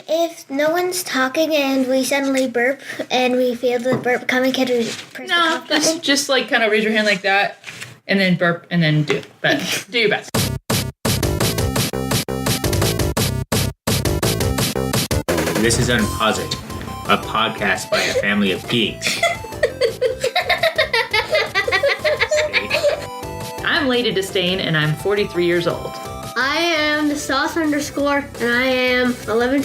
if no one's talking and we suddenly burp and we feel the burp coming, can we press the cough button? just like kind of raise your hand like that, and then burp, and then do it. But do your best. This is Unposit, a podcast by a family of geeks. I'm Lady Disdain, and I'm 43 years old. I am the sauce underscore, and I am 11.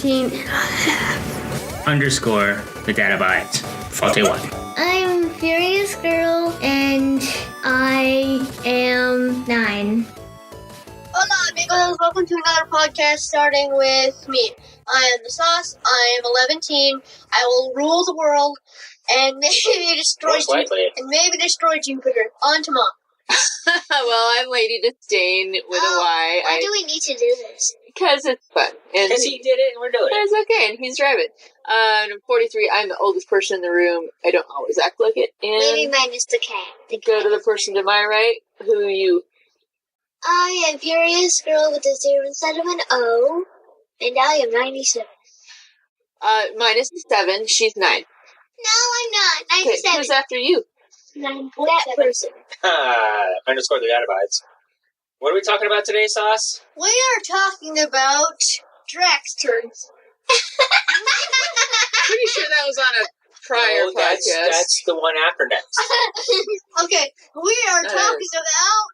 Underscore the data bites. Faulty one. I'm Furious Girl, and I am 9. Hola, amigos. Welcome to another podcast starting with me. I am the sauce. I am 11. I will rule the world and maybe destroy Jupiter. On to Mom. Well, I'm Lady Disdain with a Y. Why do we need to do this? Because it's fun. Because he did it and we're doing it. It's okay, and he's driving. And I'm 43. I'm the oldest person in the room. I don't always act like it. And Maybe minus the cat. go to the person to my right. Who are you? I am Furious Girl with a 0 instead of an O, and I am 97. Minus 7. She's 9. No, I'm not. Okay, 97. who's after you? That person. Underscore the data bites. What are we talking about today, Sauce? We are talking about Dragsters. Pretty sure that was on a prior podcast. That's the one after next. Okay, we are talking about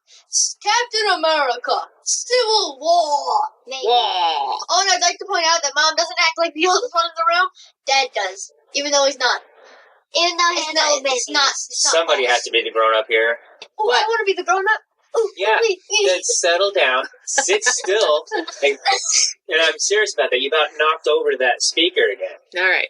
Captain America, Civil War. Wow. Oh, and I'd like to point out that Mom doesn't act like the oldest one in the room. Dad does, even though he's not. Even though he's It's not. Somebody has to be the grown up here. Oh, I want to be the grown-up. Ooh, Yeah. please. Then settle down, sit still, and I'm serious about that. You about knocked over that speaker again. All right.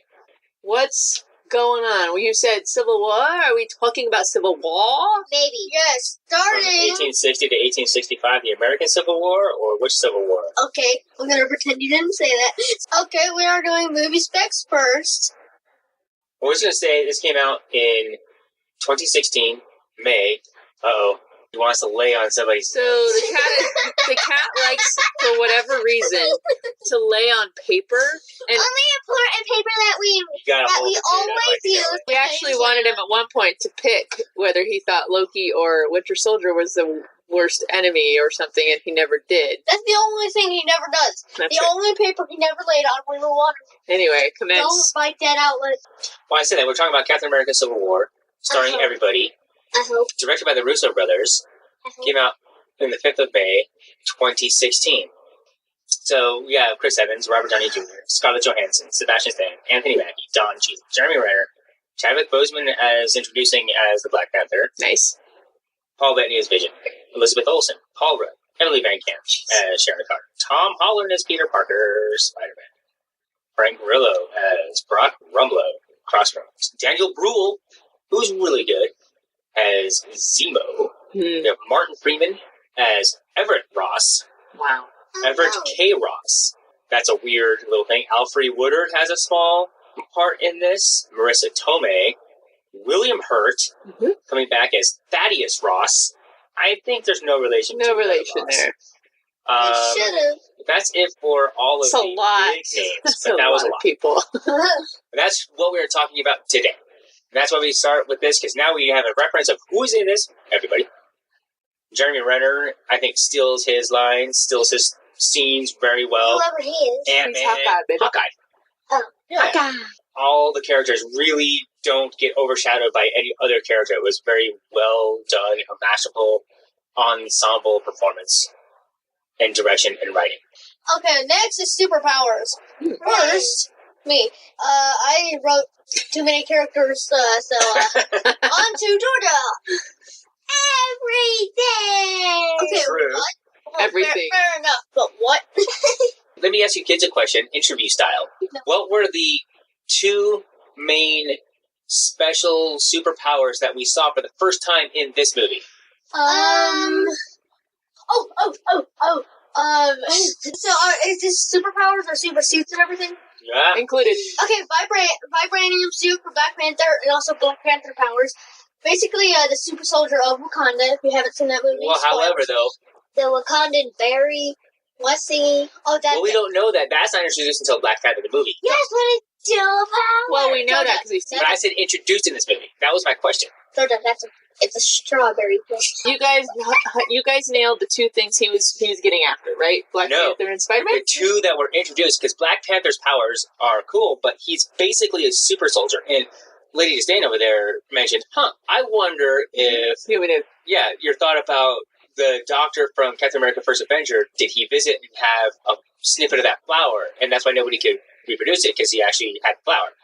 What's going on? Well, you said Civil War. Are we talking about Civil War? Maybe. Yes, From starting. 1860 to 1865, the American Civil War, or which Civil War? Okay, I'm gonna pretend you didn't say that. Okay, we are doing movie specs first. I was going to say this came out in 2016, May. Uh-oh. He wants to lay on somebody's... So the cat likes, for whatever reason, to lay on paper. And Only important paper that we You gotta hold we it to it, always like, use. we actually wanted him at one point to pick whether he thought Loki or Winter Soldier was the worst enemy or something, and he never did. That's the only thing he never does. That's The right. only paper he never laid on when we were watering. Anyway, Don't commence. bite that outlet. Well, I said that. We're talking about Captain America Civil War, starring Uh-huh. everybody, I hope. directed by the Russo brothers, came out on the 5th of May, 2016. So, we have Chris Evans, Robert Downey Jr., Scarlett Johansson, Sebastian Stan, Anthony Mackie, Don Cheadle, Jeremy Renner, Chadwick Boseman as introducing as the Black Panther, Nice. Paul Bettany as Vision, Elizabeth Olsen, Paul Rudd, Emily Van Camp as Sharon Carter, Tom Holland as Peter Parker, Spider-Man, Frank Grillo as Brock Rumlow, Crossroads, Daniel Bruhl, who's really good, as Zemo. We have Martin Freeman as Everett Ross, Wow. Everett K. Ross. That's a weird little thing. Alfred Woodard has a small part in this. Marissa Tomei. William Hurt, coming back as Thaddeus Ross. I think there's no relation to No relation Ross. there. Should have. That's it for all of It's a the lot. big names, That's but a that was a lot lot. of people. That's what we are talking about today. And that's why we start with this, because now we have a reference of who's in this. Everybody. Jeremy Renner, I think, steals his lines, steals his scenes very well. Whoever he is. And He's Hawkeye, baby. Oh. Yeah. All the characters really don't get overshadowed by any other character. It was very well done, a masterful ensemble performance and direction and writing. Okay, next is superpowers. First, me. I wrote too many characters, so on to Georgia. Everything. Okay, True. what? Well, Everything. Fair enough, but what? Let me ask you kids a question, interview style. No. What were the two main special superpowers that we saw for the first time in this movie? So is this superpowers or super suits and everything? Yeah. Included. Okay, vibranium suit for Black Panther and also Black Panther powers. Basically, the super soldier of Wakanda, if you haven't seen that movie. Well, however, though, The Wakandan berry What's the... Oh, that's... Well, we don't know that. That's not introduced until Black Panther the movie. Yes, but it's still a power. Well, we know that because we've seen But it. I said introduced in this movie. That was my question. It's a strawberry thing. You guys nailed the two things he was getting after, right? Black No. Panther and Spider-Man? The two that were introduced, because Black Panther's powers are cool, but he's basically a super soldier. And Lady Disdain over there mentioned, I wonder if... Who would have? Yeah, your thought about the doctor from Captain America First Avenger, did he visit and have a snippet of that flower? And that's why nobody could reproduce it, because he actually had the flower.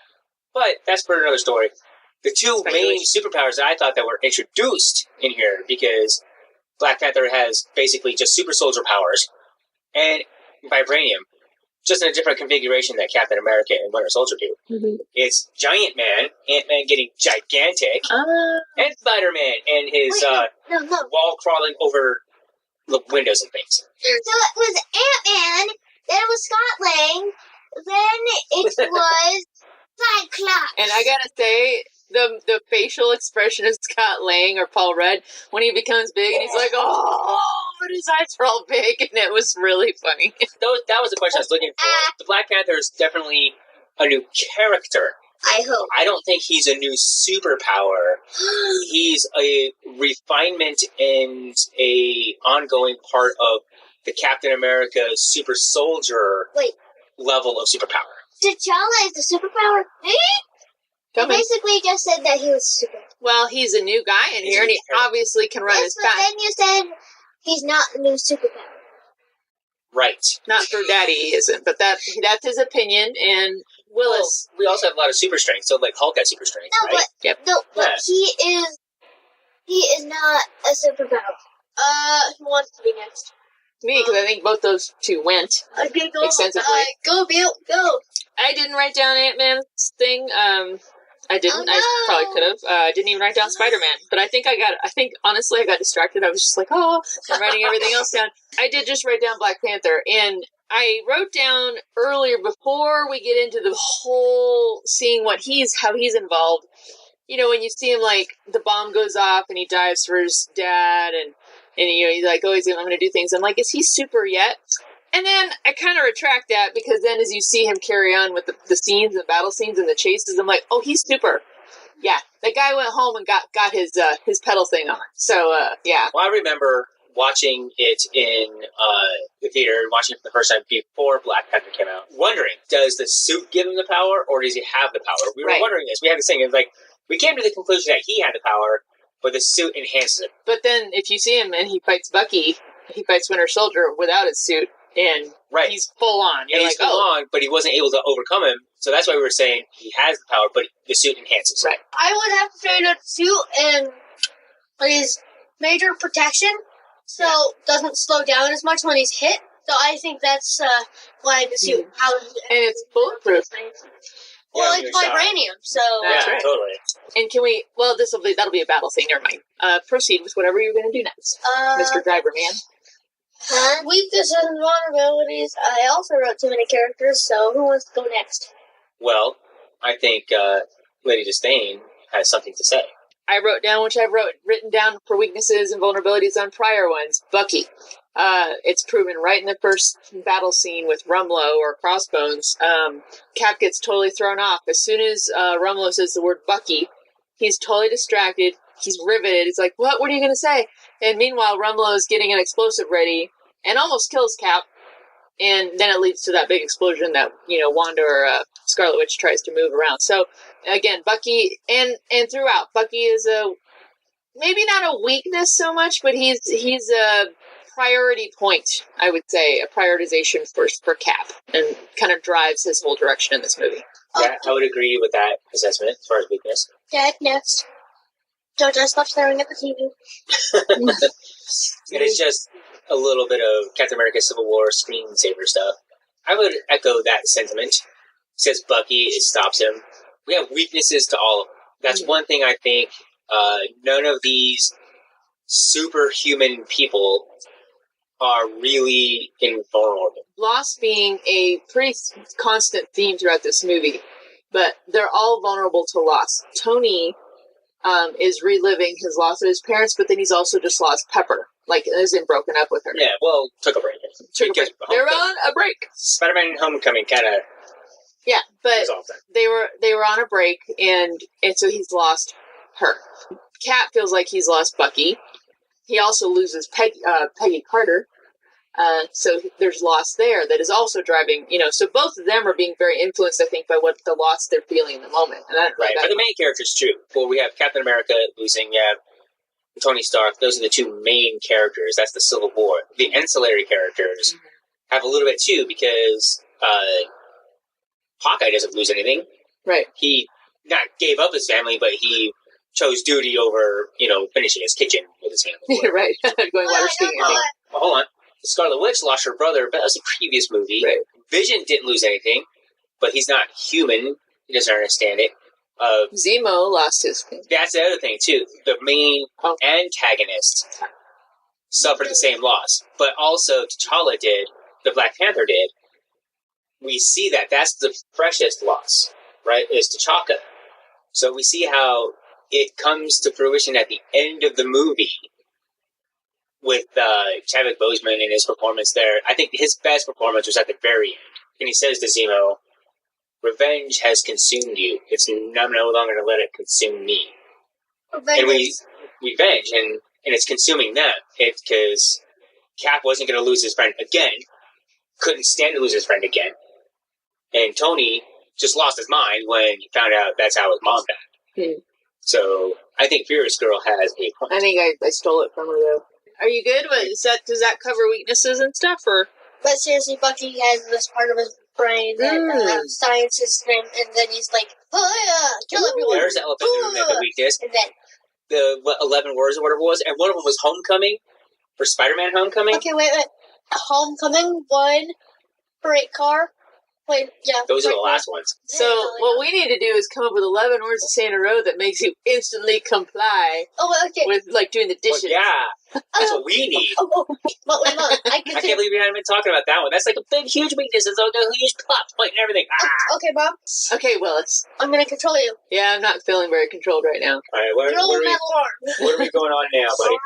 But that's for another story. The two main superpowers that I thought that were introduced in here, because Black Panther has basically just super soldier powers, and vibranium, just in a different configuration that Captain America and Winter Soldier do. Mm-hmm. It's Giant Man, Ant-Man getting gigantic, and Spider-Man and his wall crawling over the windows and things. So it was Ant-Man, then it was Scott Lang, then it was Cyclops. And I gotta say, the facial expression of Scott Lang or Paul Rudd when he becomes big and he's like, oh, and his eyes are all big, and it was really funny. That was the question I was looking for. The Black Panther is definitely a new character. I hope. I don't think he's a new superpower. He's a refinement and a ongoing part of the Captain America super soldier level of superpower. T'Challa is the superpower? You basically just said that he was super. Well, he's a new guy in here, and he obviously can run as But fast. then you said he's not the new superpower. Right. Not for Daddy, he isn't, but that's his opinion. And Willis, we also have a lot of super strength. So, like Hulk has super strength, No, right? but he is not a superpower. Who wants to be next? me, because I think both those two went Okay, go. extensively. Go, Bill, go. I didn't write down Ant-Man's thing. I didn't. Oh, I probably no. could have. I didn't even write down Spider-Man. But I think honestly, I got distracted. I was just like, oh, I'm writing everything else down. I did just write down Black Panther. And I wrote down earlier, before we get into the whole seeing how he's involved. You know, when you see him, like, the bomb goes off and he dives for his dad and you know, he's like, oh, I'm going to do things. I'm like, is he super yet? And then I kind of retract that, because then as you see him carry on with the scenes, the battle scenes and the chases, I'm like, oh, he's super. Yeah, that guy went home and got his pedal thing on. So, yeah. Well, I remember watching it in the theater, watching it for the first time before Black Panther came out, wondering, does the suit give him the power, or does he have the power? We were wondering this. We had this thing. It was like, we came to the conclusion that he had the power, but the suit enhances it. But then if you see him and he fights Bucky, he fights Winter Soldier without his suit, and he's full on. You're he's full on, but he wasn't able to overcome him. So that's why we were saying he has the power, but the suit enhances it. Right. I would have to say that suit and his major protection, so doesn't slow down as much when he's hit. So I think that's why the suit. And it's bulletproof. Well, it's vibranium, so That's right. Totally. And can we? Well, that'll be a battle scene. Never mind. Proceed with whatever you're going to do next, Mr. Driver Man. Weaknesses and vulnerabilities. I also wrote too many characters, so who wants to go next? Well, I think Lady Disdain has something to say. I wrote down, which I've written down for weaknesses and vulnerabilities on prior ones. Bucky. It's proven right in the first battle scene with Rumlow or Crossbones. Cap gets totally thrown off. As soon as Rumlow says the word Bucky, he's totally distracted. He's riveted. He's like, what are you going to say? And meanwhile, Rumlow is getting an explosive ready and almost kills Cap. And then it leads to that big explosion that, you know, Wanda or Scarlet Witch tries to move around. So, again, Bucky, and throughout, Bucky is maybe not a weakness so much, but he's a priority point, I would say, a prioritization for Cap, and kind of drives his whole direction in this movie. Yeah, I would agree with that assessment as far as weakness. Dad, next. Don't just stop staring at the TV. And it's just a little bit of Captain America Civil War screensaver stuff. I would echo that sentiment. Says Bucky, it stops him. We have weaknesses to all of them. That's one thing I think none of these superhuman people are really invulnerable. Loss being a pretty constant theme throughout this movie, but they're all vulnerable to loss. Tony is reliving his loss of his parents, but then he's also just lost Pepper. Like, isn't broken up with her. Yeah, well, took a break. They're on a break. Spider-Man Homecoming kind of but resolved that. they were on a break, and so he's lost her. Cap feels like he's lost Bucky. He also loses Peggy Carter. So there's loss there that is also driving, so both of them are being very influenced, I think, by what the loss they're feeling in the moment. And right. For the main characters, too. Well, we have Captain America losing, Tony Stark. Those are the two main characters. That's the Civil War. The ancillary characters have a little bit, too, because Hawkeye doesn't lose anything. Right. He not gave up his family, but he chose duty over, finishing his kitchen with his family. Right. Going water skiing. Hold on. Scarlet Witch lost her brother, but that was a previous movie. Right. Vision didn't lose anything, but he's not human. He doesn't understand it. Zemo lost his family. That's the other thing, too. The main antagonist suffered the same loss, but also T'Challa did, the Black Panther did. We see that. That's the freshest loss, right, is T'Chaka. So we see how it comes to fruition at the end of the movie with Chadwick Boseman and his performance there. I think his best performance was at the very end. And he says to Zemo, "Revenge has consumed you. I'm no longer going to let it consume me." And we revenge, and it's consuming them. It's because Cap wasn't going to lose his friend again. Couldn't stand to lose his friend again. And Tony just lost his mind when he found out that's how his mom died. So I think Furious Girl has a point. I think I stole it from her, though. Are you good? Does that cover weaknesses and stuff, or? But seriously, Bucky has this part of his brain that science is, and then he's like, "Oh yeah, kill everyone." There's the elephant in the room at the weakness. And then the 11 words or whatever it was, and one of them was Homecoming for Spider-Man Homecoming. Okay, wait. Homecoming, one, break car. Wait, yeah. Those are the last ones. So what we need to do is come up with 11 words to say in a row that makes you instantly comply with, like, doing the dishes. Well, yeah, that's what we need. Wait, I can't believe we haven't been talking about that one. That's like a big, huge weakness. It's like a huge plot point and everything. Okay, Mom. Okay, Willis. I'm going to control you. Yeah, I'm not feeling very controlled right now. All right, what are we going on now, buddy?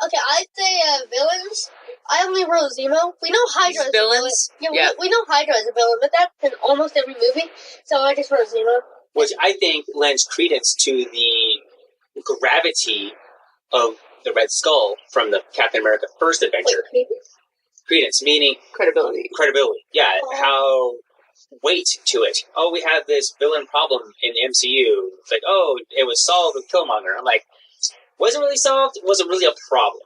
Okay, I'd say villains. I only wrote Zemo. We know Hydra is a villain. Yeah, we know Hydra is a villain, but that's in almost every movie, so I just wrote Zemo. Which I think lends credence to the gravity of the Red Skull from the Captain America First Adventure. Wait, credence, meaning... Credibility. Yeah, how... weight to it. Oh, we have this villain problem in the MCU. It's like, oh, it was solved with Killmonger. I'm like, was it really solved? Was it really a problem?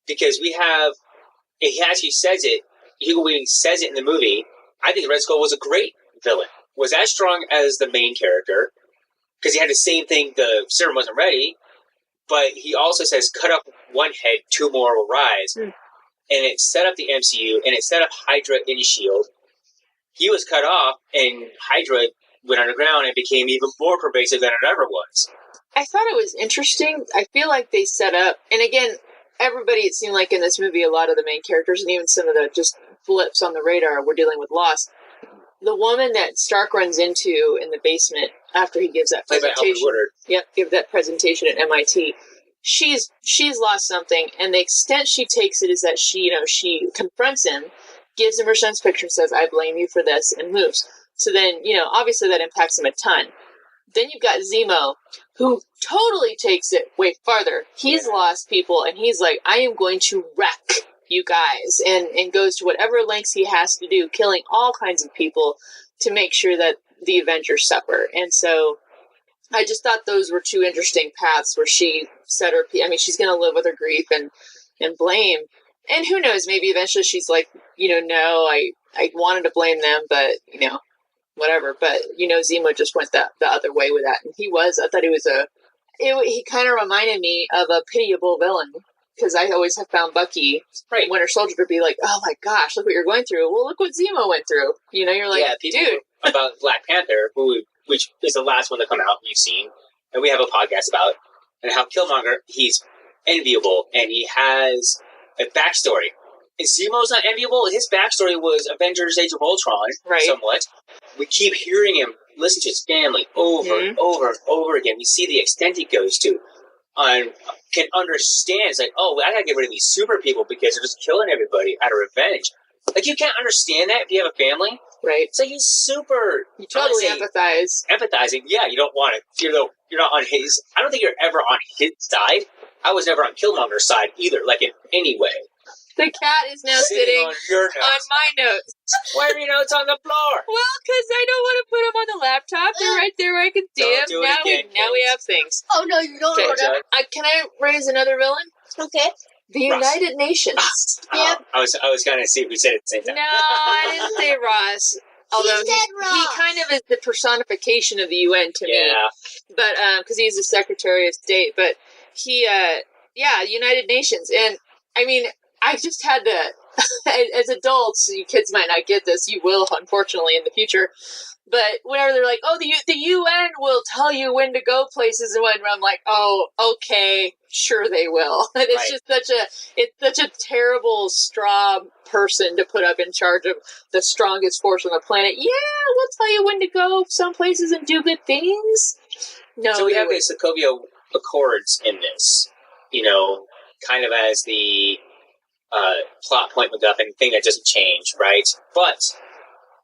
Because we have... He actually says it. Hugo Weaving says it in the movie. I think the Red Skull was a great villain. Was as strong as the main character. Because he had the same thing. The serum wasn't ready. But he also says, cut up one head, two more will rise. And it set up the MCU. And it set up Hydra in S.H.I.E.L.D. He was cut off. And Hydra went underground and became even more pervasive than it ever was. I thought it was interesting. I feel like they set up... And again... Everybody, it seemed like in this movie, a lot of the main characters and even some of the just blips on the radar were dealing with loss. The woman that Stark runs into in the basement after he gives that presentation, give that presentation at MIT. She's lost something, and the extent she takes it is that she confronts him, gives him her son's picture, and says, "I blame you for this," and moves. So then, obviously that impacts him a ton. Then you've got Zemo, who totally takes it way farther. He's lost people, and he's like, I am going to wreck you guys, and goes to whatever lengths he has to do, killing all kinds of people to make sure that the Avengers suffer. And so I just thought those were two interesting paths where she set her... I mean, she's going to live with her grief and blame. And who knows, maybe eventually she's like, no, I wanted to blame them, but, whatever, but Zemo just went the other way with that, and I thought he kind of reminded me of a pitiable villain, because I always have found Bucky, Winter Soldier, to be like, oh my gosh, look what you're going through. Well, look what Zemo went through. You're like, dude. About Black Panther, which is the last one to come out, you've seen, and we have a podcast about, and how Killmonger, he's enviable, and he has a backstory. And Zemo's not enviable. His backstory was Avengers Age of Ultron, somewhat. We keep hearing him listen to his family over and over and over again. We see the extent he goes to. Can understand. It's like, oh, I gotta get rid of these super people because they're just killing everybody out of revenge. Like, you can't understand that if you have a family. Right. So he's super... You totally empathize. Empathizing. Yeah, you don't want to... You're not on his... I don't think you're ever on his side. I was never on Killmonger's side either, like in any way. The cat is now sitting on your notes. on my notes. Why are your notes on the floor? Well, because I don't want to put them on the laptop. They're right there where I can see them. Do it again, now we have things. Oh, no, you don't know that. Can I raise another villain? Okay. The Ross. United Nations. Yep. I was going to see if we said it at the same time. No, I didn't say Ross. Although said Ross. he kind of is the personification of the UN to me. But because he's the Secretary of State. But he, United Nations. And, I mean, I just had to, as adults, you kids might not get this. You will, unfortunately, in the future. But whenever they're like, oh, the UN will tell you when to go places and when, I'm like, oh, okay, sure they will. And it's just such a terrible straw person to put up in charge of the strongest force on the planet. Yeah, we'll tell you when to go some places and do good things. No, so we have the Sokovia Accords in this, kind of as the plot point MacGuffin thing that doesn't change, right? But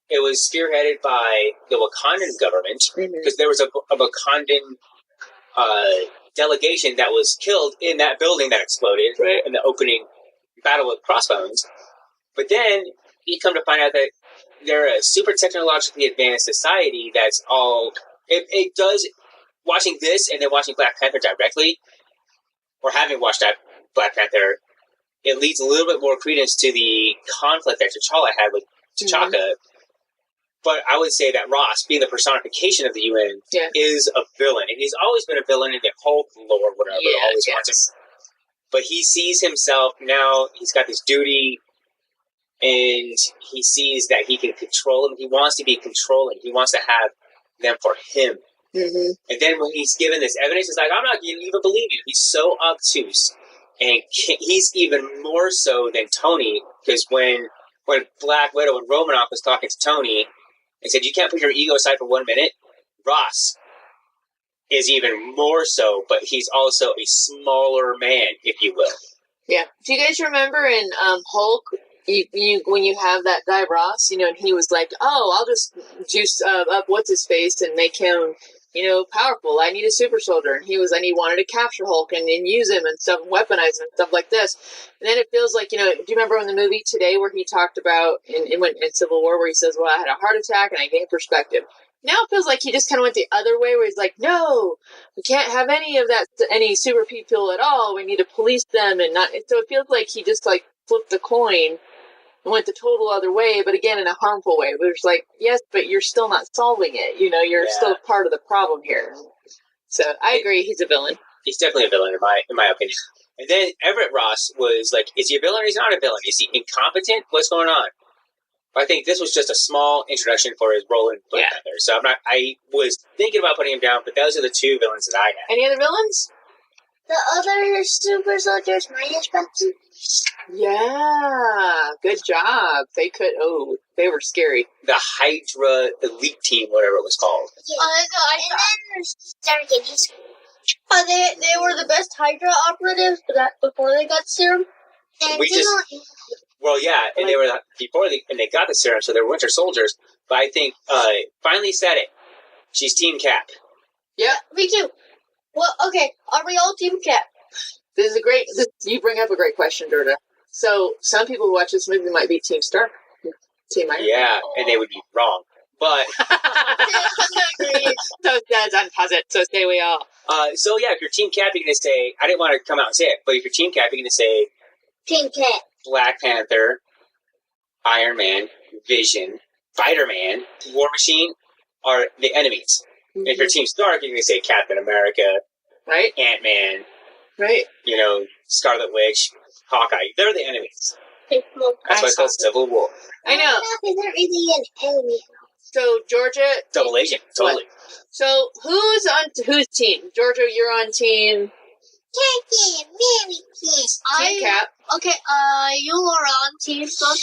it was spearheaded by the Wakandan government because there was a Wakandan delegation that was killed in that building that exploded in the opening battle with Crossbones. But then you come to find out that they're a super technologically advanced society that's all... It does... Watching this and then watching Black Panther directly, or having watched that Black Panther, it leads a little bit more credence to the conflict that T'Challa had with T'Chaka. But I would say that Ross, being the personification of the UN, is a villain. And he's always been a villain in the Hulk lore, whatever. Always wanted. But he sees himself now, he's got this duty, and he sees that he can control them. He wants to be controlling. He wants to have them for him. And then when he's given this evidence, he's like, I'm not going to even believe you. He's so obtuse. And he's even more so than Tony, because when Black Widow and Romanoff was talking to Tony and said, you can't put your ego aside for 1 minute, Ross is even more so, but he's also a smaller man, if you will. Yeah. Do you guys remember in Hulk, when you have that guy Ross, and he was like, oh, I'll just juice up what's-his-face and make him... powerful. I need a super soldier. And he wanted to capture Hulk and use him and stuff, weaponize him and stuff like this. And then it feels like, do you remember in the movie Today where he talked about, in Civil War, where he says, well, I had a heart attack and I gained perspective. Now it feels like he just kind of went the other way where he's like, no, we can't have any super people at all. We need to police them and not. So it feels like he just flipped the coin and went the total other way, but again, in a harmful way. But it's like, yes, but you're still not solving it. You're still part of the problem here. So I agree, he's a villain. He's definitely a villain, in my opinion. And then Everett Ross was like, is he a villain or he's not a villain? Is he incompetent? What's going on? I think this was just a small introduction for his role in Black Panther. So I was thinking about putting him down, but those are the two villains that I had. Any other villains? The other super soldiers minus Bucky. Yeah, good job. They were scary. The Hydra Elite Team, whatever it was called. Yeah. And then there's Stark and his... they were the best Hydra operatives before they got serum. And and they were before they got the serum, so they were Winter Soldiers. But I think finally said it. She's Team Cap. Yeah, me too. Well, okay, are we all Team Cap? You bring up a great question, Dorda. So some people who watch this movie might be Team Stark, Team Iron Man. Yeah, and they would be wrong. But so that's unposit. So say we all. If you're Team Cap, you're gonna say. I didn't want to come out and say it, but if you're Team Cap, you're gonna say Team Cap. Black Panther, Iron Man, Vision, Spider-Man, War Machine are the enemies. Mm-hmm. If you're Team Stark, you're gonna say Captain America, right? Ant-Man, right? Scarlet Witch, Hawkeye. They're the enemies. That's why it's called Civil War. I know. Is there really an enemy? So Georgia, double agent, totally. So who's on whose team? Georgia, you're on team. Team Cap. Okay. You are on Team Stark.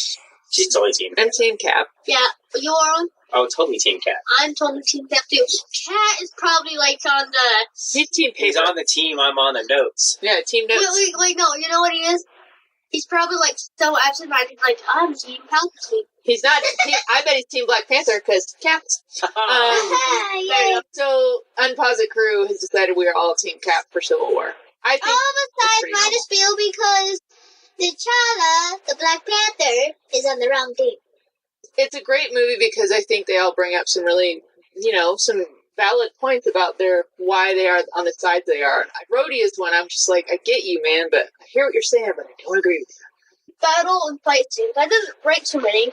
She's totally Team. I'm Team Cap. Yeah. You are on. Oh, totally Team Cap. I'm totally Team Cap too. Cat is probably like on the. He's on the team. I'm on the notes. Yeah, team notes. Wait, no. You know what he is? He's probably like so absent-minded. Like I'm Team Palpatine. He's not. I bet he's Team Black Panther because Cap's. Yay. So, Unpause It Crew has decided we are all Team Cap for Civil War. I think. Minus Bill because T'Challa, the Black Panther, is on the wrong team. It's a great movie because I think they all bring up some really, some valid points about why they are on the sides they are. Rhodey is one I'm just like, I get you, man, but I hear what you're saying, but I don't agree with you. Battle and fight scenes. I didn't write too many.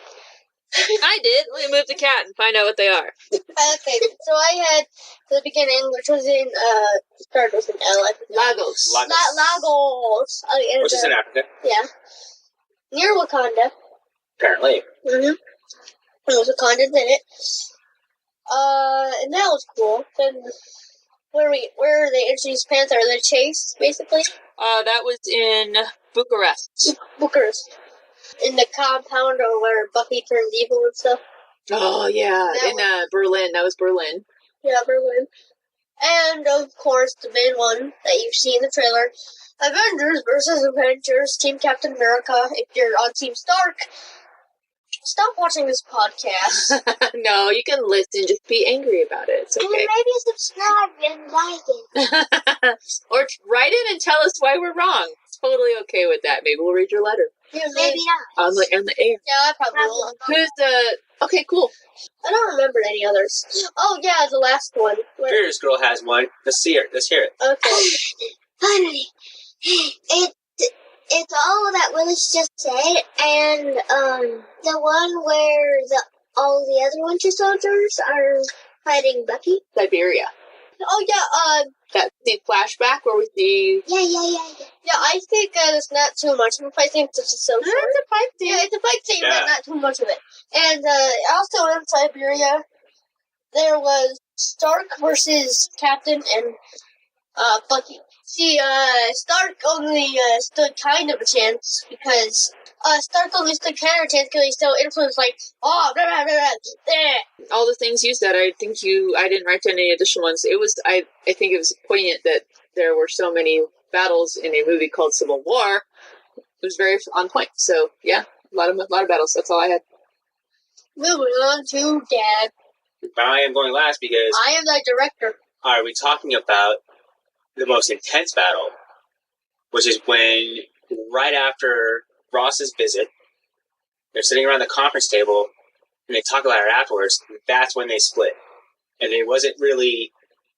I did. Let me move the cat and find out what they are. Okay, so I had the beginning, which was in, started with an L. Lagos. Lagos. Which is in Africa. Yeah. Near Wakanda. Apparently. Mm-hmm. There was Wakanda's in it. And that was cool. Then, where they introduced Panther, the chase, basically. That was in Bucharest. Bucharest. In the compound or where Bucky turned evil and stuff. Oh, yeah. Berlin. That was Berlin. Yeah, Berlin. And, of course, the main one that you see in the trailer, Avengers versus Avengers, Team Captain America. If you're on Team Stark, stop watching this podcast. No, you can listen. Just be angry about it. It's okay. And maybe subscribe and like it. Or write in and tell us why we're wrong. Totally okay with that. Maybe we'll read your letter. Yeah, Maybe not. On the air. Yeah, I probably will. Who's okay, cool. I don't remember any others. Oh, yeah, the last one. Furious Girl has one. Let's see it. Let's hear it. Okay. Finally, it's all that Willis just said, and the one where all the other Winter Soldiers are fighting Bucky. Siberia. Oh, yeah, That's the flashback where we see... Yeah. Yeah, I think it's not too much of a fight scene because it's so short. It's a fight scene. Yeah, it's a fight scene, Yeah. but not too much of it. And also in Siberia, there was Stark versus Captain and Bucky. See, Stark only stood kind of a chance because Stark only stood kind of a chance because he's still influenced, like, oh, blah, blah, blah, blah. All the things you said, I didn't write down any additional ones. I think it was poignant that there were so many battles in a movie called Civil War. It was very on point. So, yeah, a lot of battles. That's all I had. Moving on to Dad. I am going last because... I am the director. Are we talking about the most intense battle, which is when, right after Ross's visit, they're sitting around the conference table, and they talk about it afterwards. That's when they split. And it wasn't really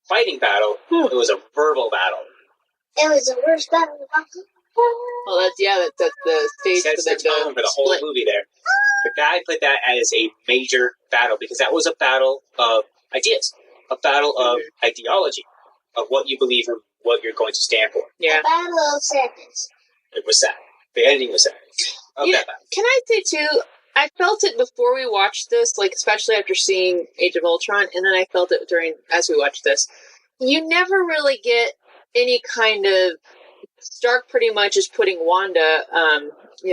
fighting battle, it was a verbal battle. It was the worst battle. Well, that's the stage Sets for the them tone to for the whole split. movie there. The guy put that as a major battle, because that was a battle of ideas, a battle of ideology, of what you believe and what you're going to stand for. Yeah. A battle of sadness. It was sad. The ending was sad. You know, That battle. can I say, too, I felt it before we watched this, like, especially after seeing Age of Ultron, and then I felt it as we watched this. You never really get any kind of... Stark pretty much is putting Wanda,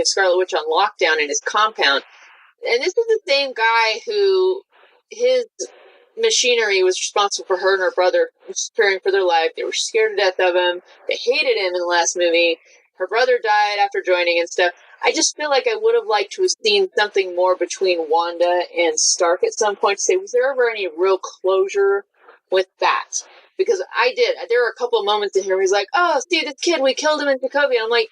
Scarlet Witch, on lockdown in his compound. And this is the same guy who, his machinery was responsible for her and her brother preparing for their life. They were scared to death of him. They hated him in the last movie. Her brother died after joining and stuff. I just feel like I would have liked to have seen something more between Wanda and Stark at some point to say, was there ever any real closure with that? Because I did. There were a couple of moments in here where he's like, oh, see this kid, we killed him in Sokovia. And I'm like,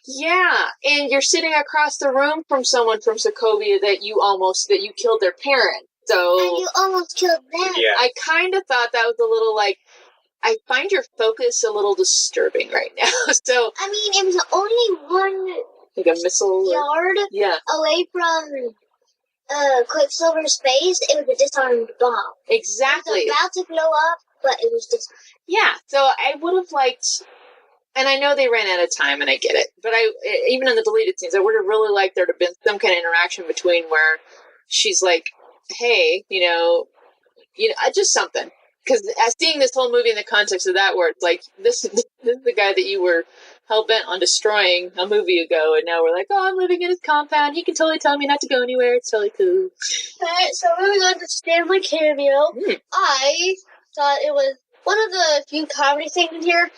yeah, and you're sitting across the room from someone from Sokovia that you killed their parent. So And you almost killed them. Yeah. I kind of thought that was a little like, I find your focus a little disturbing right now. So I mean, it was only one like a missile. yard Yeah, away from Quicksilver's space. It was a disarmed bomb. exactly. It was about to blow up, but it was disarmed. Yeah, so I would have liked, and I know they ran out of time, and I get it, but even in the deleted scenes, I would have really liked there to have been some kind of interaction between where she's like, hey, just something. because seeing this whole movie in the context of that, where it's like this is the guy that you were hell bent on destroying a movie ago, and now we're like, oh, I'm living in his compound. He can totally tell me not to go anywhere. It's totally cool. Alright, so moving on to Stanley cameo. I thought it was one of the few comedy things in here,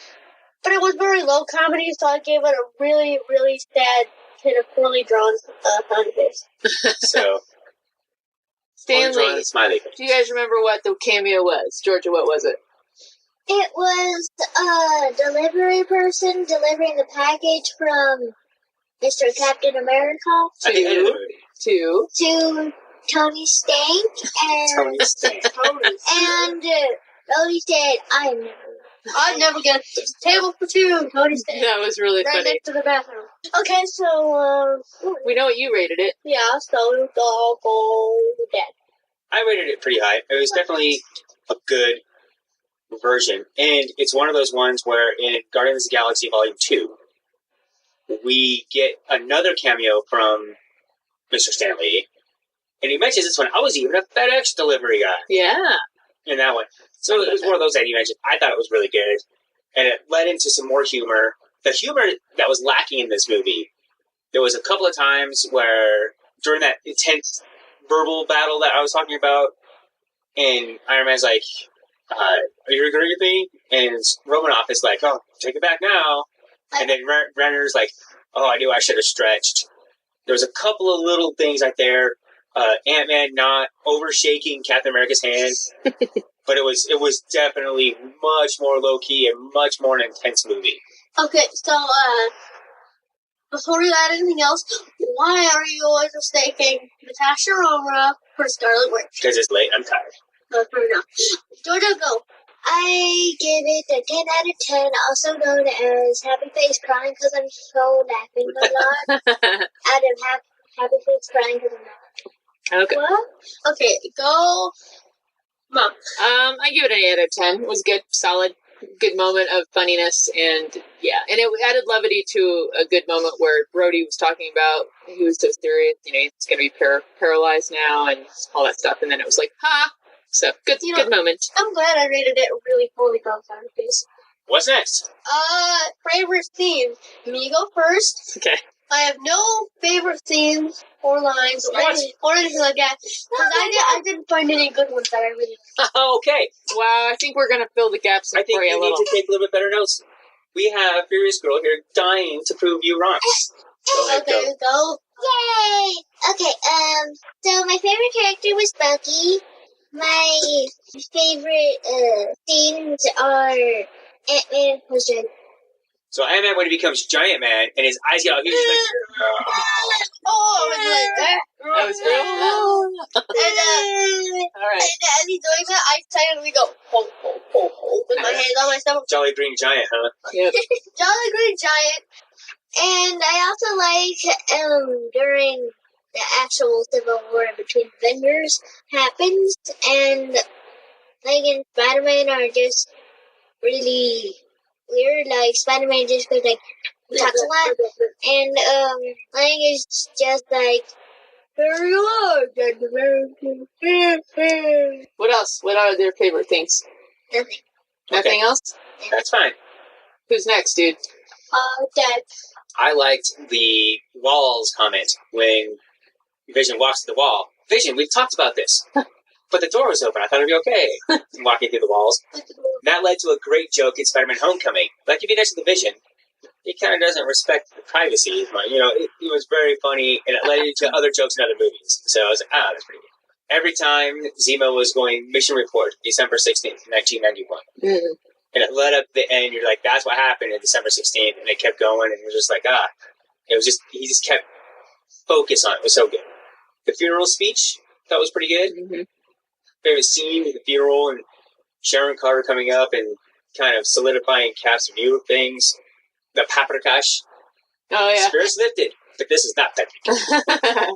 but it was very low comedy, so I gave it a really, really sad, kind of poorly drawn sound face. So, Stanley, smiley face. do you guys remember what the cameo was? Georgia, what was it? It was a delivery person delivering the package from Mr. Captain America I think I know the movie. To to Tony Stank, and Tony Stank. and Rhodey said, I'd never get a table for two. Tony Stank. that was really Right funny. next to the bathroom. Okay, so, We know what you rated it. yeah, so go dead. I rated it pretty high. It was definitely a good version. And it's one of those ones where in Guardians of the Galaxy Volume 2, we get another cameo from Mr. Stan Lee. And he mentions this one. I was even a FedEx delivery guy Yeah. in that one. So it was one of those that he mentioned. I thought it was really good. And it led into some more humor. The humor that was lacking in this movie, there was a couple of times where during that intense verbal battle that I was talking about, and Iron Man's like, are you agreeing with me? And Romanoff is like, oh, take it back now. And then Renner's like, oh, I knew I should have stretched. There was a couple of little things right there. Ant-Man not over-shaking Captain America's hand. But it was definitely much more low-key and much more an intense movie. Okay, so, before we add anything else, why are you always mistaking Natasha Romanoff for Scarlet Witch? Because it's late, I'm tired. Fair enough. Georgia, go. I give it a 10 out of 10, also known as Happy Face Crying because I'm so laughing a lot. Out of Happy Face Crying because I'm not. Okay. What? Okay, go. Mom. I give it an 8 out of 10. It was good, solid, good moment of funniness, and yeah, and it added levity to a good moment where Brody was talking about he was so serious, he's going to be paralyzed now and all that stuff, and then it was like, ha! So good, good moment. I'm glad I rated it really poorly on face. What's next? Favorite theme. Me go first. Okay. I have no favorite themes or lines or anything like that. Because I didn't find any good ones that I really liked. Okay. Wow, I think we're going to fill the gaps in I think for you a you need little. to take a little bit better notes. We have Furious Girl here dying to prove you wrong. Go ahead, Okay, go. Yay! Okay, so my favorite character was Bucky. My favorite scenes are Ant-Man was Giant. So Ant-Man, when he becomes Giant Man and his eyes get all huge, he's like, Oh, I was like that. That was real. And, All right. and as he's doing that, I silently go, ho, ho, ho, ho, with my hands on my stomach. Jolly Green Giant, huh? Yep. Jolly Green Giant. And I also like during the actual civil war between Avengers happens, and like in Spider-Man are just really weird. Like Spider-Man just goes like talks a lot, and Lang is just like, here you are, gentlemen. What else? What are their favorite things? Nothing. Nothing else? That's fine. Who's next, dude? Dad. I liked the walls comment when Vision walks to the wall. Vision, we've talked about this. But the door was open. I thought it'd be okay. Walking through the walls. That led to a great joke in Spider-Man Homecoming. Like, if you next to the Vision, he kind of doesn't respect the privacy. It was very funny, and it led into other jokes in other movies. So I was like, that's pretty good. Every time Zemo was going, mission report, December 16th, 1991. Mm-hmm. And it led up to the end. You're like, that's what happened on December 16th. And it kept going, and you're just like, It was just, he just kept focus on it. It was so good. The funeral speech, that was pretty good. Mm-hmm. Favorite scene with the funeral and Sharon Carter coming up and kind of solidifying Cap's view of things. The paprikash. Oh, yeah. Spirits lifted, but this is not paprika.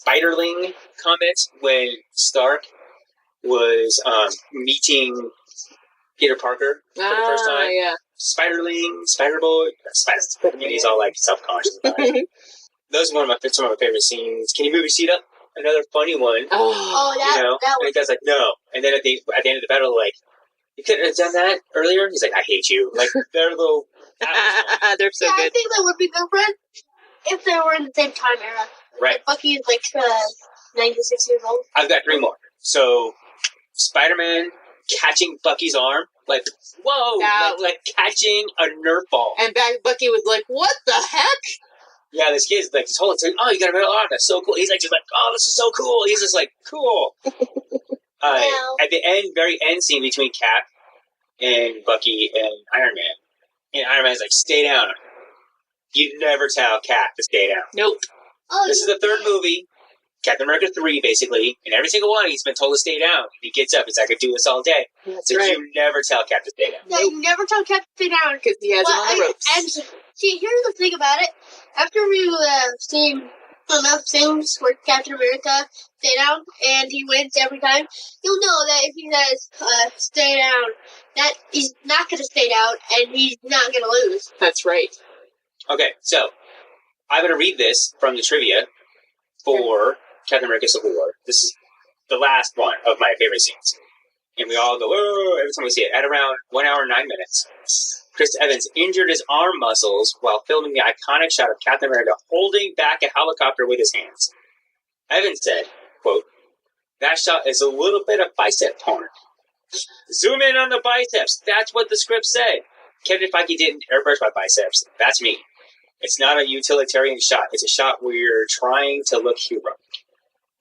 Spiderling comment when Stark was meeting Peter Parker for the first time. Yeah. Spiderling, Spider-Boy, Spider. And he's all like self-conscious about it. Those are some of my favorite scenes. Can you move your seat up? Another funny one. Oh, that and one. the guy's like, no. And then at the end of the battle, like, You couldn't have done that earlier? He's like, I hate you. Like, they're little... They're so yeah, good. I think they would be good friends if they were in the same time era. Right. Like Bucky is like 96 years old. I've got 3 more. So, Spider-Man catching Bucky's arm. Like, whoa! Like catching a Nerf ball. And Bucky was like, what the heck? Yeah, this kid's like, this whole time, oh, you got a metal arm, that's so cool. He's like, just like, oh, this is so cool. He's just like, cool. At the end, very end scene between Cap and Bucky and Iron Man, and Iron Man's like, stay down. You'd never tell Cap to stay down. Nope. Oh, This is the 3rd movie, Captain America 3, basically, and every single one he's been told to stay down. He gets up, he's like, I could do this all day. That's So right. you never tell Cap to stay down. Yeah, you never tell Cap to stay down. Because he has him on the ropes. And see, here's the thing about it. After we've seen enough things where Captain America stay down and he wins every time, you'll know that if he says stay down, that he's not going to stay down and he's not going to lose. That's right. Okay, so I'm going to read this from the trivia for Captain America Civil War. This is the last one of my favorite scenes. And we all go, whoa, every time we see it. At around 1 hour and 9 minutes, Chris Evans injured his arm muscles while filming the iconic shot of Captain America holding back a helicopter with his hands. Evans said, quote, that shot is a little bit of bicep porn. Zoom in on the biceps. That's what the script said. Kevin Feige didn't airbrush my biceps. That's me. It's not a utilitarian shot. It's a shot where you're trying to look heroic.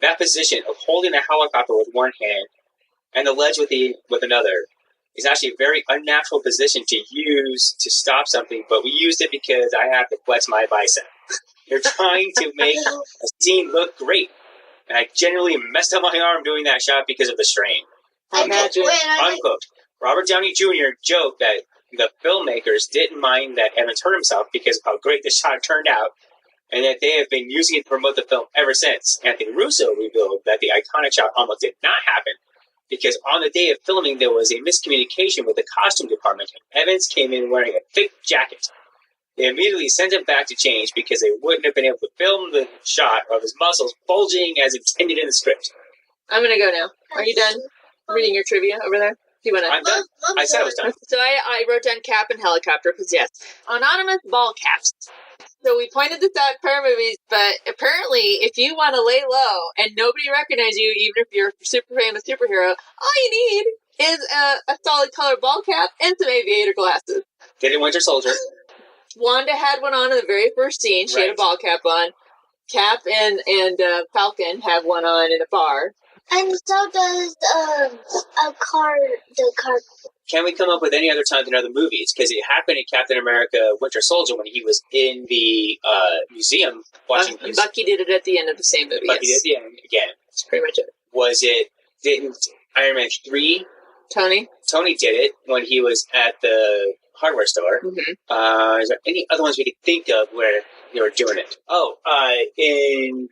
That position of holding a helicopter with one hand and the ledge with another is actually a very unnatural position to use to stop something, but we used it because I have to flex my bicep. You're trying to make a scene look great. And I generally messed up my arm doing that shot because of the strain. Imagine. Unquote. Robert Downey Jr. joked that the filmmakers didn't mind that Evans hurt himself because of how great the shot turned out, and that they have been using it to promote the film ever since. Anthony Russo revealed that the iconic shot almost did not happen because on the day of filming there was a miscommunication with the costume department, and Evans came in wearing a thick jacket. They immediately sent him back to change because they wouldn't have been able to film the shot of his muscles bulging as intended in the script. I'm going to go now. Are you done reading your trivia over there? You want to? I'm done. I said I was done. So I wrote down cap and helicopter because, yes, anonymous ball caps. So we pointed this out in prior movies, but apparently if you want to lay low and nobody recognizes you, even if you're a super famous superhero, all you need is a solid color ball cap and some aviator glasses. Did it Winter Soldier? Wanda had one on in the very first scene. She had a ball cap on. Cap and Falcon have one on in a bar. And so does the car. Can we come up with any other time in other movies? Because it happened in Captain America Winter Soldier when he was in the museum watching... Bucky did it at the end of the same movie, Bucky did at the end, again. That's pretty much it. Didn't Iron Man 3... Tony did it when he was at the hardware store. Mm-hmm. Is there any other ones we could think of where they were doing it? Oh, in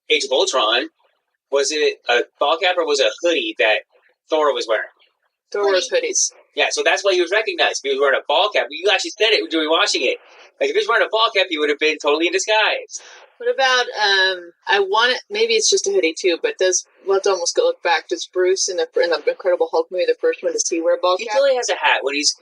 Age of Ultron, was it a ball cap or was it a hoodie that Thor was wearing? Thor wears hoodies. Yeah, so that's why he was recognized. He was wearing a ball cap. You actually said it during watching it. Like, if he was wearing a ball cap, he would have been totally in disguise. What about, maybe it's just a hoodie too, but let's almost go look back. Does Bruce in the Incredible Hulk movie, the first one, does he wear a ball cap? He totally has a hat when he's,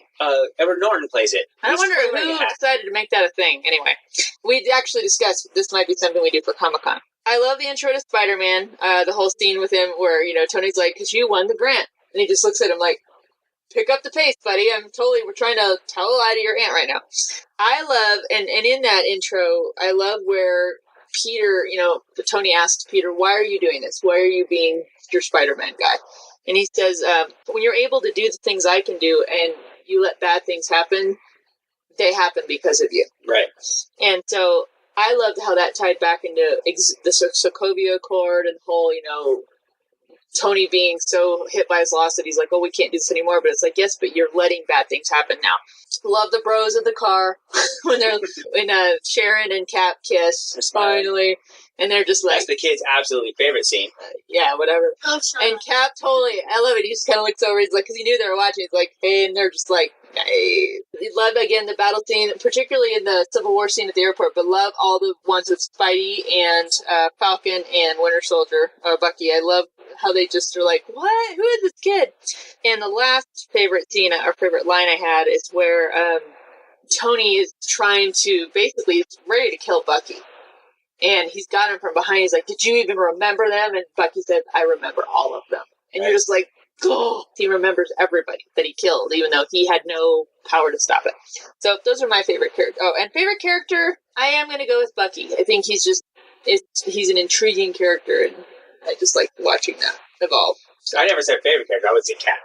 Edward Norton plays it. I wonder who decided to make that a thing. Anyway, we actually discussed this might be something we do for Comic-Con. I love the intro to Spider-Man, the whole scene with him where, Tony's like, because you won the grant. And he just looks at him like, pick up the pace, buddy. We're trying to tell a lie to your aunt right now. I love, and in that intro, I love where Peter, Tony asks Peter, why are you doing this? Why are you being your Spider-Man guy? And he says, when you're able to do the things I can do and you let bad things happen, they happen because of you. Right. And so I loved how that tied back into the Sokovia Accord and the whole, Tony being so hit by his loss that he's like, oh, we can't do this anymore. But it's like, yes, but you're letting bad things happen now. Love the bros in the car when Sharon and Cap kiss finally. And they're just like... That's the kid's absolutely favorite scene. Yeah, whatever. Oh, and Cap totally... I love it. He just kind of looks over. He's like... Because he knew they were watching. He's like, hey, and they're just like... Hey. Love, again, the battle scene, particularly in the Civil War scene at the airport, but love all the ones with Spidey and Falcon and Winter Soldier, Bucky. I love how they just are like, what? Who is this kid? And the last favorite scene or favorite line I had is where Tony is trying to basically he's ready to kill Bucky. And he's got him from behind. He's like, did you even remember them? And Bucky said, I remember all of them. And you're just like, oh, he remembers everybody that he killed, even though he had no power to stop it. So those are my favorite characters. Oh, and favorite character, I am going to go with Bucky. I think he's an intriguing character, and I just like watching that evolve. So I never said favorite character. I would say Cap.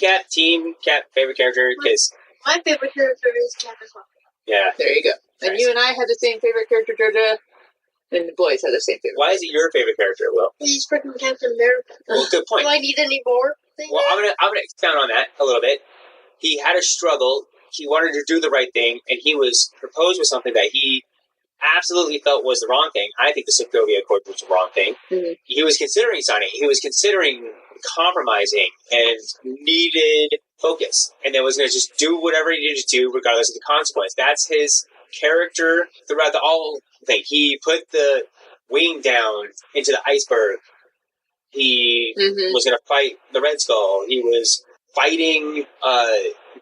Yeah, Team Cap, favorite character, because... My favorite character is Cap as well. Yeah. There you go. And Nice. you and I had the same favorite character, Georgia, and the boys had the same favorite. Why is it your favorite character, Will? He's freaking Captain America. Well, good point. Do I need any more? Well, I'm gonna expound on that a little bit. He had a struggle. He wanted to do the right thing, and he was proposed with something that he absolutely felt was the wrong thing. I think the Sokovia Accord was the wrong thing. Mhm. He was considering signing. He was considering compromising and needed focus, and then was going to just do whatever he needed to do, regardless of the consequence. That's his character throughout the whole thing. He put the wing down into the iceberg. He was going to fight the Red Skull. He was fighting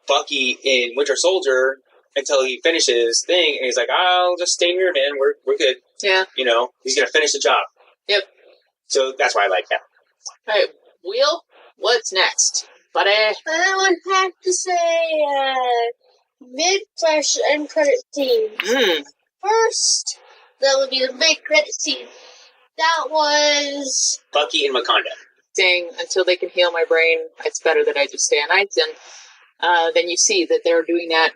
Bucky in Winter Soldier until he finishes his thing, and he's like, I'll just stay here, man. We're good. Yeah. You know, he's going to finish the job. Yep. So that's why I like that. All right, Wheel, what's next? Buddy? I would have to say mid/end credit scene. First, that would be the mid credit scene. That was Bucky in Wakanda. Saying, until they can heal my brain, it's better that I just stay on ice. And then you see that they're doing that.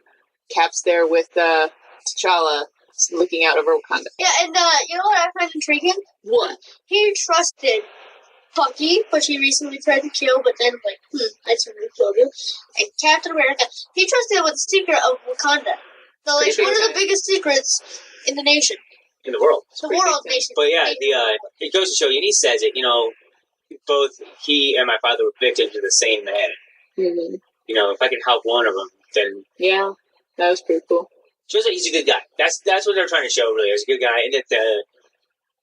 Cap's there with T'Challa looking out over Wakanda. yeah, and you know what I find intriguing? What? He trusted Bucky, which he recently tried to kill, but then I certainly killed you. And Captain America, he trusted him with the secret of Wakanda. So like Pretty one of sure the biggest secrets in the nation, In the world. the world nation. But yeah, it goes to show you, and he says it, you know, both he and my father were victims of the same man. Mm-hmm. You know, if I can help one of them, then... Yeah, that was pretty cool. Shows that he's a good guy. That's what they're trying to show, really. He's a good guy, and that the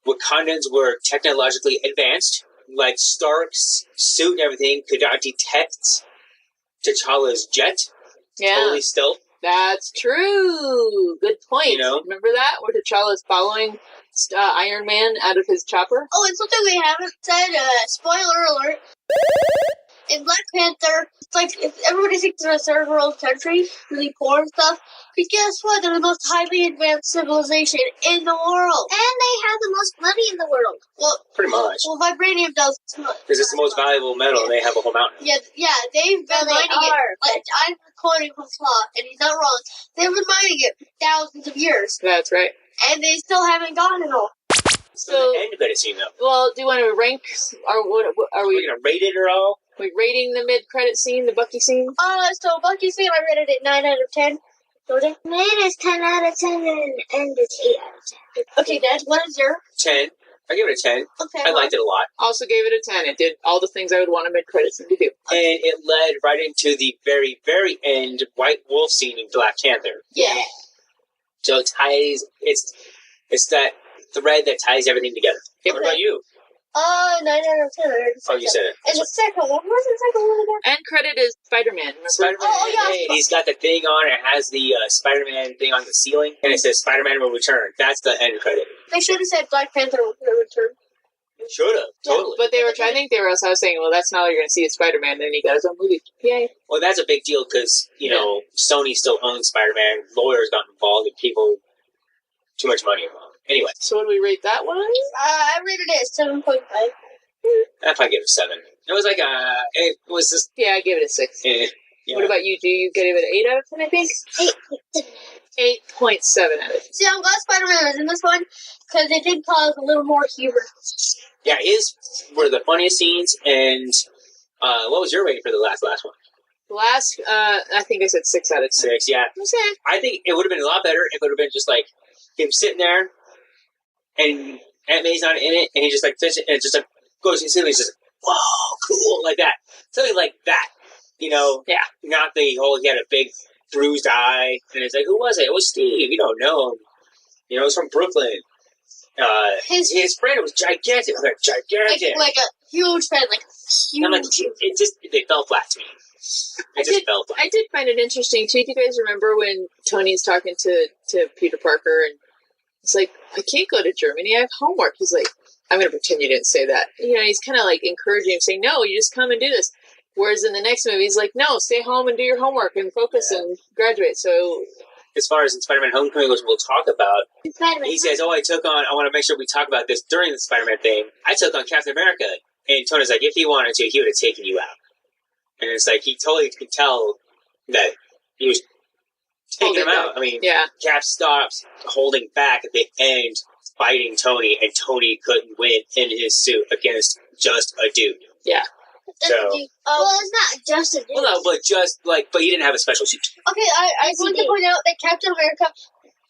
Wakandans were technologically advanced. Like, Stark's suit and everything could not detect T'Challa's jet. Yeah, Totally stealth. that's true. Good point. You know? Remember that? Where T'Challa's following Iron Man out of his chopper? Oh, and something we haven't said, spoiler alert. In Black Panther, it's like if everybody thinks they're a third world country, really poor and stuff. But guess what? They're the most highly advanced civilization in the world. And they have the most money in the world. Well, Pretty much. vibranium does. Because it's the most valuable metal, and they have a whole mountain. Yeah, they've been Well, they mining it. are, Like, I'm quoting from Claw, and he's not wrong. They've been mining it for thousands of years, That's right. and they still haven't gotten it all. So So, the end credit scene, though. well, do you want to rank? Are Are we going to rate it or all? we rating the mid-credit scene, the Bucky scene? So Bucky's scene, I rated it 9 out of 10. Georgia? Mine is 10 out of 10 and it's 8 out of 10. Okay, Dad, what is your? 10. I give it a 10. Okay. I liked it a lot. Also gave it a 10. It did all the things I would want a mid-credit scene to do. And it led right into the very, very end White Wolf scene in Black Panther. Yeah. So it ties, it's that thread that ties everything together. Yep. What about you? 9 out of 10. I already said Oh, you that. said it. And the second one, what's the second one again? End credit is Spider-Man. Remember? Spider-Man, Oh, yeah. and he's got the thing on, it has the Spider-Man thing on the ceiling, and it says Spider-Man will return. That's the end credit. They should have said Black Panther will return. Should have, totally. But they were trying. I think they were. I was saying, well, that's not all you're going to see is Spider-Man. Then he got his own movie. Yay! Well, that's a big deal because, you know, Sony still owns Spider-Man. Lawyers got involved and people, too much money involved. Anyway, So what do we rate that one? I rated it 7.5. I'd probably give it a 7. It was like it was just, Yeah, I gave it a 6. yeah. What about you? Do you give it an 8 out of 10? I think 8.7 out of 10. See, I'm glad Spider-Man was in this one because it did cause a little more humor. Yeah, his were the funniest scenes, and what was your rating for the last one? Last, I think I said 6 out of 10. 6, yeah. I think it would have been a lot better if it would have been just like him sitting there, and Aunt May's not in it, and he just like fits it, and it just like goes and he's just like, whoa, cool, like that. Something like that, you know? Yeah. Not the whole, he had a big bruised eye, and it's like, who was it? It was Steve. You don't know him. You know, he's from Brooklyn. His friend was gigantic. Gigantic. Like huge fan, like huge. I'm like, they fell flat to me. Fell flat. I did find it interesting too. Do you guys remember when Tony's talking to Peter Parker and it's like, I can't go to Germany, I have homework. He's like, I'm going to pretend you didn't say that. You know, he's kind of like encouraging him, saying, no, you just come and do this. Whereas in the next movie, he's like, no, stay home and do your homework and focus and graduate. So, as far as in Spider-Man Homecoming, which we'll talk about, Spider-Man. he says, I want to make sure we talk about this during the Spider-Man thing. I took on Captain America. And Tony's like, if he wanted to, he would have taken you out. And it's like, he totally could tell that he was taking him out. I mean, Cap stops holding back at the end, fighting Tony, and Tony couldn't win in his suit against just a dude. Yeah. So, well, it's not just a dude. Well, no, but he didn't have a special suit. Okay, I want to point out that Captain America,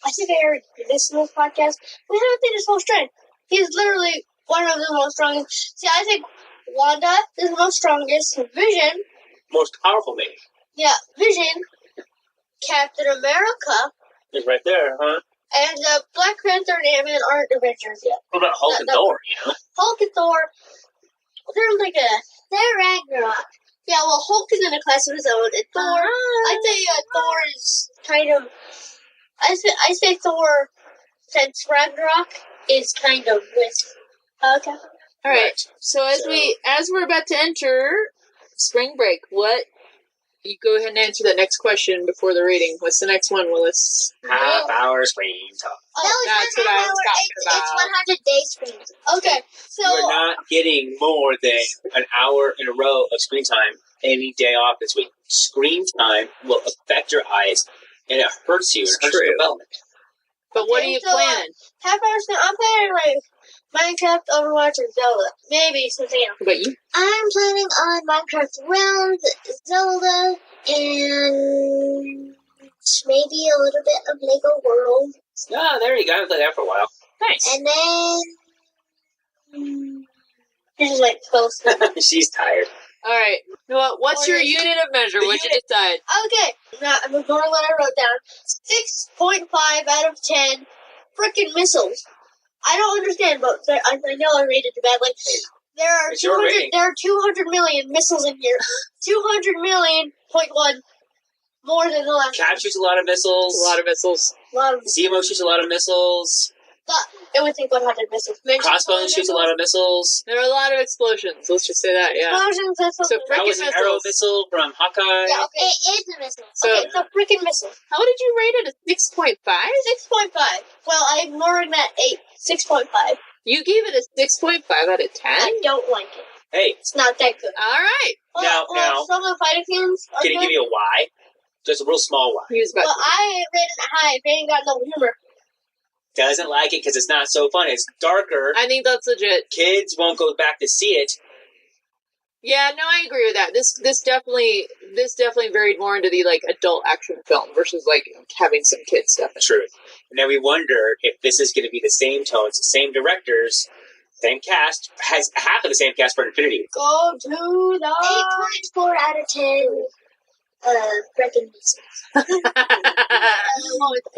I think I heard this in this podcast, we don't think his whole strength. He's literally one of the most strongest. See, I think Wanda is the most strongest. Vision. Most powerful, maybe. Yeah, Vision. Captain America. Is right there, huh? And Black Panther and Ant-Man aren't Avengers yet. What about Hulk and Thor, you know? Hulk and Thor, they're Ragnarok. Yeah, well, Hulk is in a class of his own, and Thor, I'd say Thor is kind of, I say Thor, since Ragnarok, is kind of with, okay. All right. So as we're about to enter spring break, you go ahead and answer that next question before the reading. What's the next one, Willis? Half-hour screen talk. Oh, that's what I was talking about. It's 100 days screen. Okay, so We're not getting more than an hour in a row of screen time any day off this week. Screen time will affect your eyes, and it hurts you. It hurts your development. But what are you planning? Half-hour screen, I'm planning like Minecraft, Overwatch, and Zelda. Maybe something else. What about you? I'm planning on Minecraft Realms, Zelda, and maybe a little bit of Lego World. Oh, there you go. I've played that for a while. Nice. And then... You're just like close. She's tired. All right. What's your unit of measure? What'd you decide? Okay, now I'm ignoring what I wrote down. 6.5 out of 10 frickin' missiles. I don't understand, but I know I rated it badly. There are 200 million missiles in here. 200 million.1 more than the last. Cap shoots a lot of missiles. A lot of missiles. Zemo shoots a lot of missiles. It would take 100 missiles. Crossbones shoots a lot of missiles. There are a lot of explosions. Let's just say that, yeah. Explosions, So that was an arrow missile from Hawkeye. Yeah, okay. It is a missile. So it's a freaking missile. How did you rate it? A 6.5? 6.5. Well, I'm ignoring that 8. 6.5. You gave it a 6.5 out of 10? I don't like it. Hey. It's not that good. All right. Now, some of the fighting scenes are can good. I give you a Y? Just a real small Y. Well, I rated it high. It ain't got no humor. Doesn't like it because it's not so fun. It's darker. I think that's legit. Kids won't go back to see it. Yeah, no, I agree with that. This definitely varied more into the like adult action film versus like having some kids stuff. True. And then we wonder if this is going to be the same tones, the same directors, same cast, has half of the same cast for Infinity. Go to the 8.4 out of 10. Freaking missiles.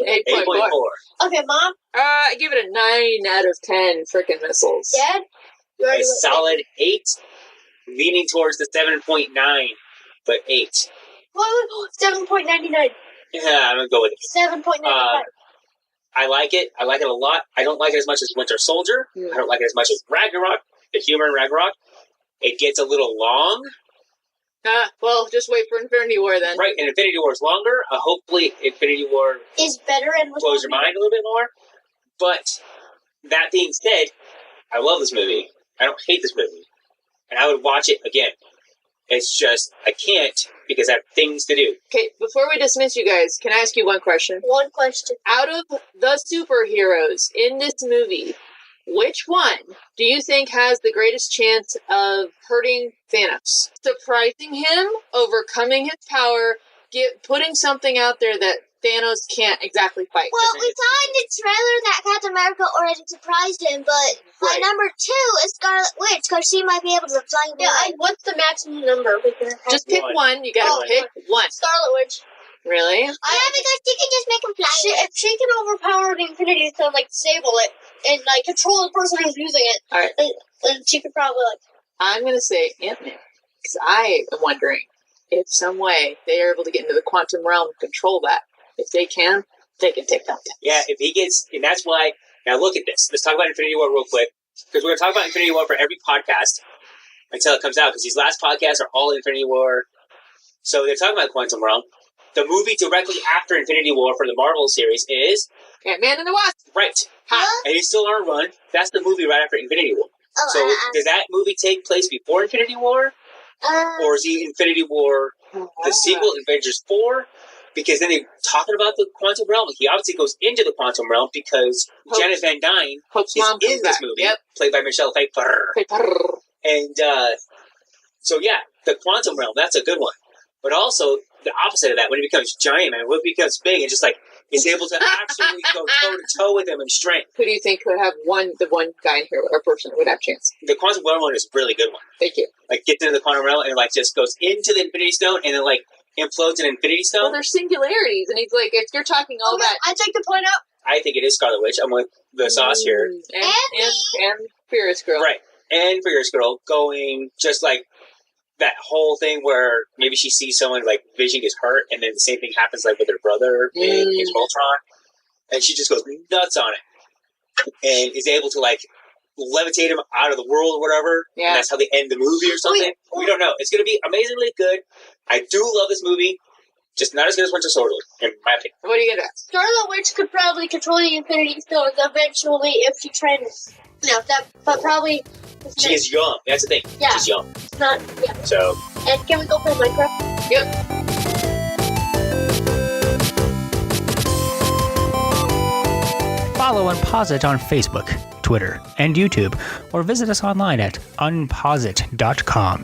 8.4. Okay, Mom. I give it a 9 out of 10 freaking missiles. Dad. A solid 8, leaning towards the 7.9, but 8. What? 7.99. Yeah, I'm gonna go with it. 7.99. I like it. I like it a lot. I don't like it as much as Winter Soldier. I don't like it as much as Ragnarok, the humor in Ragnarok. It gets a little long. Well, just wait for Infinity War then. Right, and Infinity War is longer. Hopefully, Infinity War is better and blows your mind a little bit more. But that being said, I love this movie. I don't hate this movie, and I would watch it again. It's just I can't because I have things to do. Okay, before we dismiss you guys, can I ask you one question? One question. Out of the superheroes in this movie, which one do you think has the greatest chance of hurting Thanos? Surprising him, overcoming his power, putting something out there that Thanos can't exactly fight. Well, we saw in the trailer that Captain America already surprised him, but my number 2 is Scarlet Witch, because she might be able to fly away. Yeah, what's the maximum number? Just pick one. You gotta pick one. Scarlet Witch. Really? Yeah, because she can just make him fly. If she can overpower the Infinity Stone, like disable it and like control the person who's using it, all right, then she could probably like. I'm going to say Ant-Man. Because I am wondering if some way they are able to get into the quantum realm and control that. If they can take down Thanos. Yeah, if he gets... And that's why... Now look at this. Let's talk about Infinity War real quick. Because we're going to talk about Infinity War for every podcast until it comes out. Because these last podcasts are all Infinity War. So they're talking about Quantum Realm. The movie directly after Infinity War for the Marvel series is... Ant-Man and the Wasp. Right. And he's still on a run. That's the movie right after Infinity War. So does that movie take place before Infinity War? Or is he Infinity War, the sequel, Avengers 4? Because then they're talking about the Quantum Realm. He obviously goes into the Quantum Realm because Janet Van Dyne is in this movie, played by Michelle Pfeiffer. And so, yeah, the Quantum Realm, that's a good one. But also, the opposite of that, when he becomes giant, man, when he becomes big and just like is able to actually go toe-to-toe with him in strength. Who do you think could have the one guy in here, or person would have a chance? The Quantum Realm one is a really good one. Thank you. Like, gets into the Quantum Realm and, like, just goes into the Infinity Stone and then, like, implodes an Infinity Stone. Well, there's singularities, and he's like, if you're talking all that... I'd like to point out... I think it is Scarlet Witch. I'm with the sauce here. And Furious Girl. Right. And Furious Girl going just, like, that whole thing where maybe she sees someone, like, Vision gets hurt, and then the same thing happens, like, with her brother in Voltron. And she just goes nuts on it. And is able to, like, levitate him out of the world or whatever. Yeah. And that's how they end the movie or something. We don't know. It's going to be amazingly good. I do love this movie. Just not as good as Winter Soldier, in my opinion. What are you going to ask? Scarlet Witch could probably control the Infinity Stones eventually if she trains. No, but probably... She is young. That's the thing. Yeah. She's young. Not, yeah. So... And can we go play Minecraft? Yep. Follow Unposit on Facebook, Twitter, and YouTube, or visit us online at unposit.com.